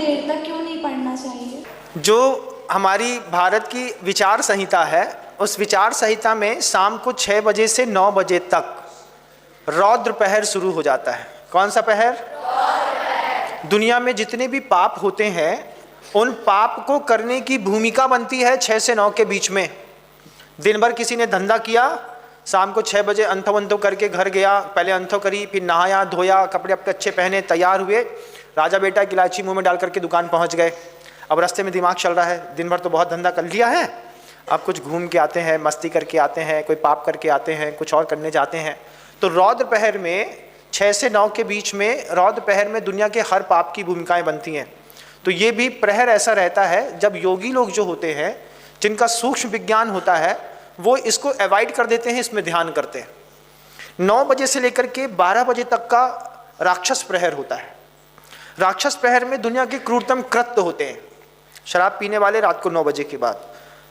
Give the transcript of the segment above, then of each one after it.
देर तक क्यों नहीं पढ़ना चाहिए? जो हमारी भारत की विचार संहिता है, उस विचार संहिता में शाम को 6 बजे से 9 बजे तक रौद्र पहर शुरू हो जाता है। कौन सा पहर? दुनिया में जितने भी पाप होते हैं उन पाप को करने की भूमिका बनती है 6 से 9 के बीच में। दिन भर किसी ने धंधा किया, शाम को 6 बजे अंथो अंथो करके घर गया, पहले अंथो करी, फिर नहाया धोया, कपड़े अपने अच्छे पहने, तैयार हुए, राजा बेटा की इलायची मुंह में डाल करके दुकान पहुंच गए। अब रास्ते में दिमाग चल रहा है, दिन भर तो बहुत धंधा कर लिया है, अब कुछ घूम के आते हैं, मस्ती करके आते हैं, कोई पाप करके आते हैं, कुछ और करने जाते हैं। तो रौद्र पहर में 6 से 9 के बीच में, रौद्र पहर में दुनिया के हर पाप की भूमिकाएं बनती हैं। तो ये भी प्रहर ऐसा रहता है जब योगी लोग जो होते हैं, जिनका सूक्ष्म विज्ञान होता है, वो इसको अवॉइड कर देते हैं, इसमें ध्यान करते हैं। 9 बजे से लेकर के 12 बजे तक का राक्षस प्रहर होता है। राक्षस प्रहर में दुनिया के क्रूरतम कृत्य होते हैं। शराब पीने वाले रात को 9 बजे के बाद,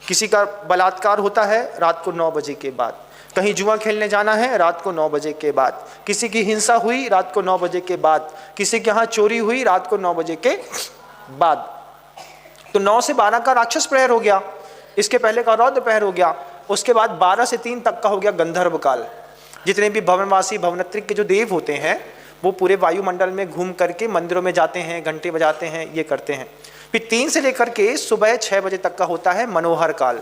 किसी का बलात्कार होता है रात को 9 बजे के बाद, कहीं जुआ खेलने जाना है रात को 9 बजे के बाद, किसी की हिंसा हुई रात को 9 बजे के बाद, किसी के यहाँ चोरी हुई रात को 9 बजे के बाद। तो 9 से 12 का राक्षस प्रहर हो गया, इसके पहले का रौद्र प्रहर हो गया, उसके बाद 12 से 3 तक का हो गया गंधर्व काल। जितने भी भवनवासी भवनत्रिक के जो देव होते हैं वो पूरे वायुमंडल में घूम करके मंदिरों में जाते हैं, घंटे बजाते हैं, ये करते हैं। फिर 3 से लेकर के सुबह 6 बजे तक का होता है मनोहर काल।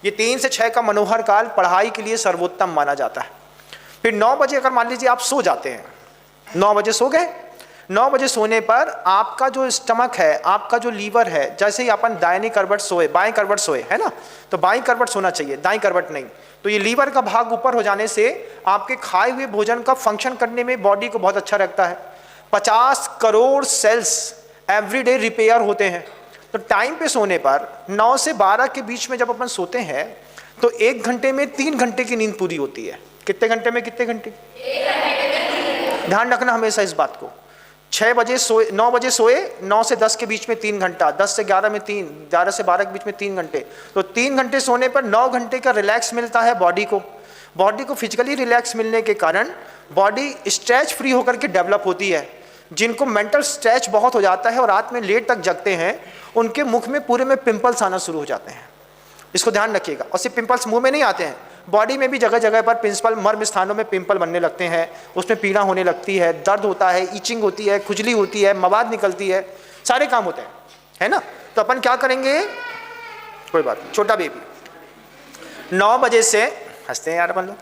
ये 3 से 6 का मनोहर काल पढ़ाई के लिए सर्वोत्तम माना जाता है। फिर 9 बजे अगर मान लीजिए आप सो जाते हैं, 9 बजे सो गए, 9 बजे सोने पर आपका जो स्टमक है, आपका जो लीवर है, जैसे ही अपन दाहिनी करवट सोए, बाएं करवट सोए है ना, तो बाएं करवट सोना चाहिए, दाईं करवट नहीं। तो ये लीवर का भाग ऊपर हो जाने से आपके खाए हुए भोजन का फंक्शन करने में बॉडी को बहुत अच्छा रखता है। 50 करोड़ सेल्स एवरीडे रिपेयर होते हैं। तो टाइम पे सोने पर 9 से 12 के बीच में जब अपन सोते हैं तो 1 घंटे में 3 घंटे की नींद पूरी होती है। कितने घंटे में कितने घंटे? ध्यान रखना हमेशा इस बात को। 6 बजे सोए, 9 बजे सोए, 9 से 10 के बीच में 3 घंटा, 10 से 11 में 3, 11 से 12 के बीच में 3 घंटे। तो 3 घंटे सोने पर 9 घंटे का रिलैक्स मिलता है बॉडी को। बॉडी को फिजिकली रिलैक्स मिलने के कारण बॉडी स्ट्रेच फ्री होकर के डेवलप होती है। जिनको मेंटल स्ट्रेच बहुत हो जाता है और रात में लेट तक जगते हैं, उनके मुख में पूरे में पिंपल्स आना शुरू हो जाते हैं। इसको ध्यान रखिएगा। और सिर्फ पिंपल्स मुंह में नहीं आते हैं, बॉडी में भी जगह जगह पर पिंपल, मर्म स्थानों में पिंपल बनने लगते हैं, उसमें पीड़ा होने लगती है, दर्द होता है, ईचिंग होती है, खुजली होती है, मवाद निकलती है, सारे काम होते हैं, है ना। तो अपन क्या करेंगे, कोई बात नहीं, छोटा बेबी 9 बजे से, हंसते हैं यार अपन लोग,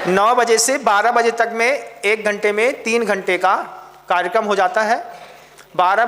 9 बजे से 12 बजे तक में 1 घंटे में 3 घंटे का कार्यक्रम हो जाता है। 12